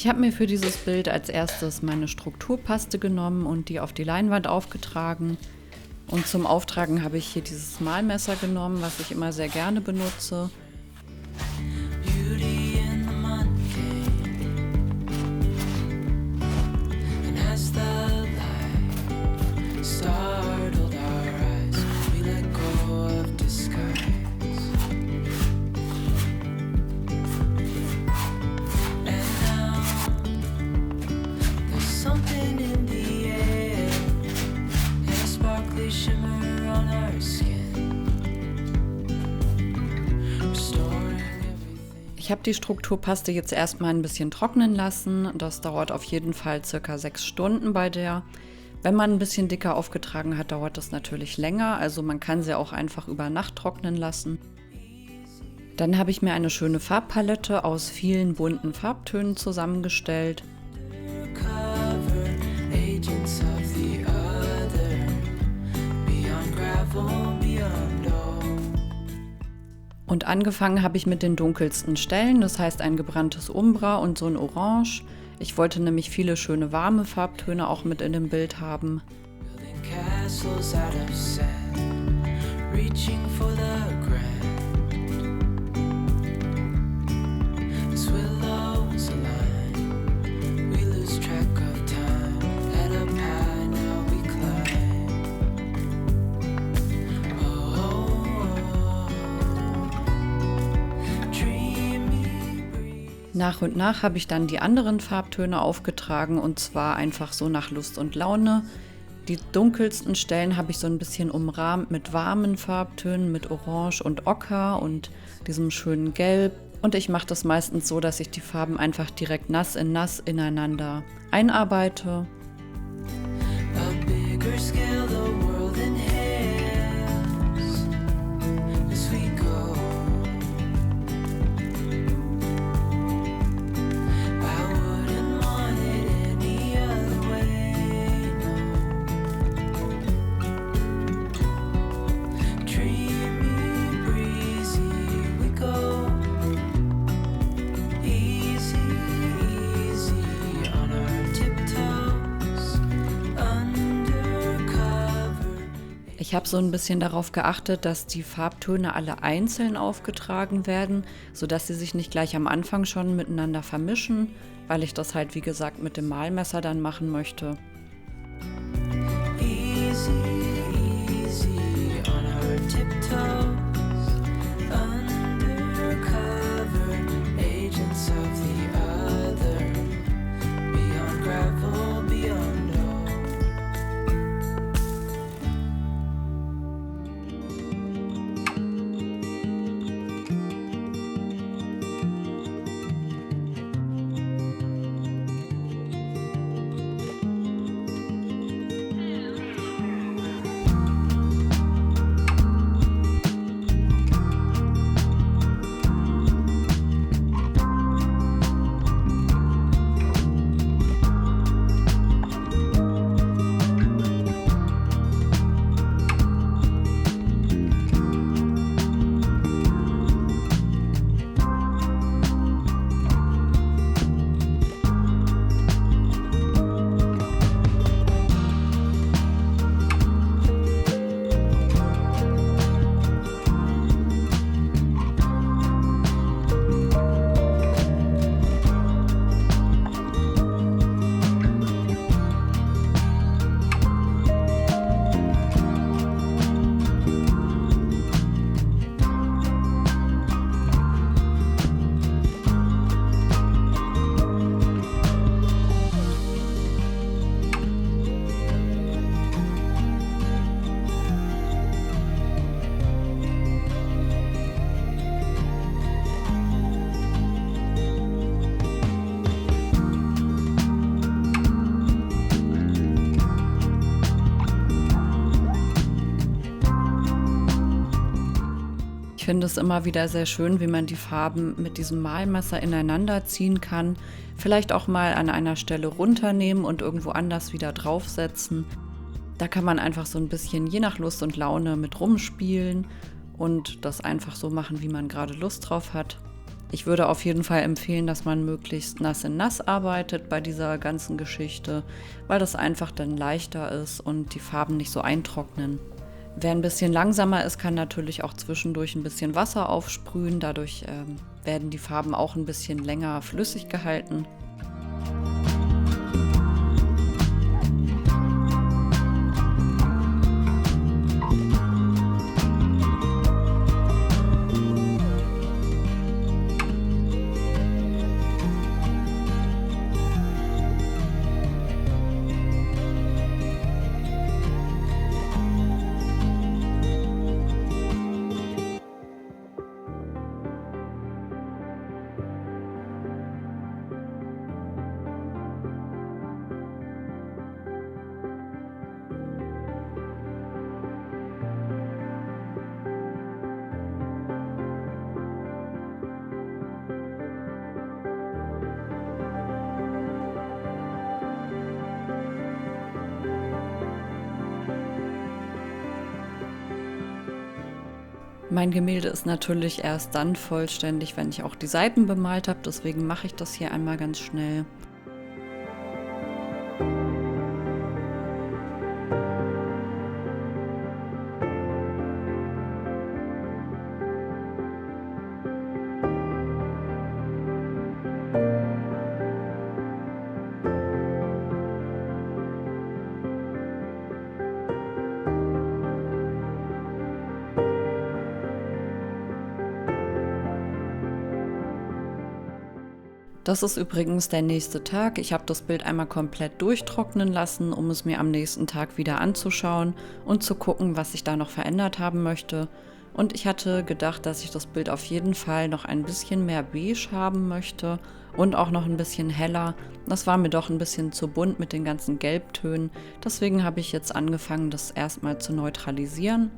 Ich habe mir für dieses Bild als erstes meine Strukturpaste genommen und die auf die Leinwand aufgetragen. Und zum Auftragen habe ich hier dieses Malmesser genommen, was ich immer sehr gerne benutze. Ich habe die Strukturpaste jetzt erstmal ein bisschen trocknen lassen. Das dauert auf jeden Fall circa 6 Stunden bei der. Wenn man ein bisschen dicker aufgetragen hat, dauert das natürlich länger. Also man kann sie auch einfach über Nacht trocknen lassen. Dann habe ich mir eine schöne Farbpalette aus vielen bunten Farbtönen zusammengestellt. Und angefangen habe ich mit den dunkelsten Stellen, das heißt ein gebranntes Umbra und so ein Orange. Ich wollte nämlich viele schöne warme Farbtöne auch mit in dem Bild haben. Nach und nach habe ich dann die anderen Farbtöne aufgetragen und zwar einfach so nach Lust und Laune. Die dunkelsten Stellen habe ich so ein bisschen umrahmt mit warmen Farbtönen, mit Orange und Ocker und diesem schönen Gelb. Und ich mache das meistens so, dass ich die Farben einfach direkt nass in nass ineinander einarbeite. Ich habe so ein bisschen darauf geachtet, dass die Farbtöne alle einzeln aufgetragen werden, sodass sie sich nicht gleich am Anfang schon miteinander vermischen, weil ich das halt wie gesagt mit dem Malmesser dann machen möchte. Ich finde es immer wieder sehr schön, wie man die Farben mit diesem Malmesser ineinander ziehen kann. Vielleicht auch mal an einer Stelle runternehmen und irgendwo anders wieder draufsetzen. Da kann man einfach so ein bisschen je nach Lust und Laune mit rumspielen und das einfach so machen, wie man gerade Lust drauf hat. Ich würde auf jeden Fall empfehlen, dass man möglichst nass in nass arbeitet bei dieser ganzen Geschichte, weil das einfach dann leichter ist und die Farben nicht so eintrocknen. Wer ein bisschen langsamer ist, kann natürlich auch zwischendurch ein bisschen Wasser aufsprühen. Dadurch werden die Farben auch ein bisschen länger flüssig gehalten. Mein Gemälde ist natürlich erst dann vollständig, wenn ich auch die Seiten bemalt habe. Deswegen mache ich das hier einmal ganz schnell. Das ist übrigens der nächste Tag. Ich habe das Bild einmal komplett durchtrocknen lassen, um es mir am nächsten Tag wieder anzuschauen und zu gucken, was ich da noch verändert haben möchte. Und ich hatte gedacht, dass ich das Bild auf jeden Fall noch ein bisschen mehr beige haben möchte und auch noch ein bisschen heller. Das war mir doch ein bisschen zu bunt mit den ganzen Gelbtönen. Deswegen habe ich jetzt angefangen, das erstmal zu neutralisieren.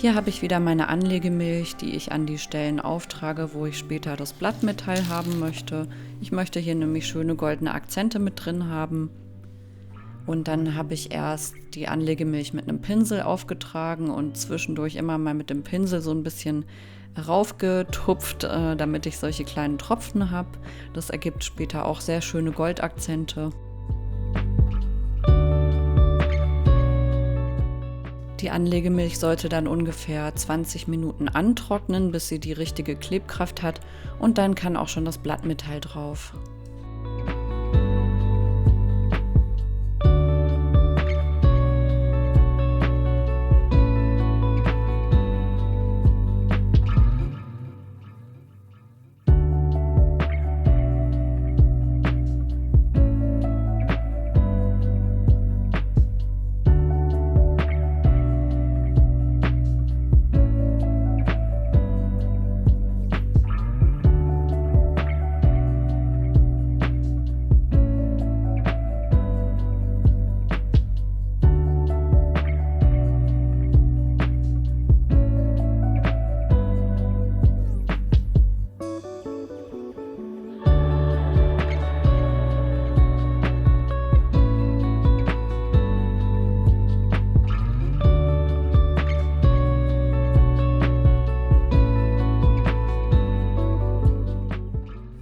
Hier habe ich wieder meine Anlegemilch, die ich an die Stellen auftrage, wo ich später das Blattmetall haben möchte. Ich möchte hier nämlich schöne goldene Akzente mit drin haben. Und dann habe ich erst die Anlegemilch mit einem Pinsel aufgetragen und zwischendurch immer mal mit dem Pinsel so ein bisschen raufgetupft, damit ich solche kleinen Tropfen habe. Das ergibt später auch sehr schöne Goldakzente. Die Anlegemilch sollte dann ungefähr 20 Minuten antrocknen, bis sie die richtige Klebkraft hat, und dann kann auch schon das Blattmetall drauf.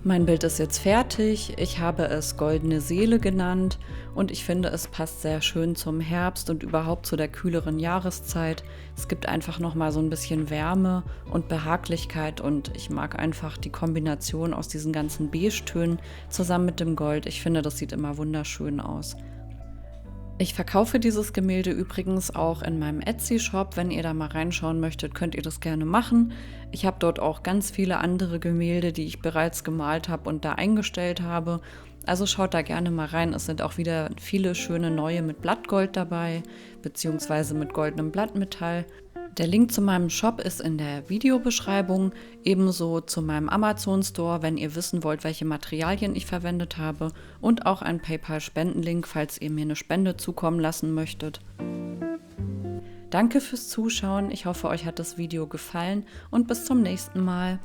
Mein Bild ist jetzt fertig. Ich habe es Goldene Seele genannt und ich finde, es passt sehr schön zum Herbst und überhaupt zu der kühleren Jahreszeit. Es gibt einfach nochmal so ein bisschen Wärme und Behaglichkeit und ich mag einfach die Kombination aus diesen ganzen Beige-Tönen zusammen mit dem Gold. Ich finde, das sieht immer wunderschön aus. Ich verkaufe dieses Gemälde übrigens auch in meinem Etsy-Shop. Wenn ihr da mal reinschauen möchtet, könnt ihr das gerne machen. Ich habe dort auch ganz viele andere Gemälde, die ich bereits gemalt habe und da eingestellt habe. Also schaut da gerne mal rein. Es sind auch wieder viele schöne neue mit Blattgold dabei, beziehungsweise mit goldenem Blattmetall. Der Link zu meinem Shop ist in der Videobeschreibung, ebenso zu meinem Amazon-Store, wenn ihr wissen wollt, welche Materialien ich verwendet habe, und auch ein PayPal-Spendenlink, falls ihr mir eine Spende zukommen lassen möchtet. Danke fürs Zuschauen, ich hoffe, euch hat das Video gefallen und bis zum nächsten Mal.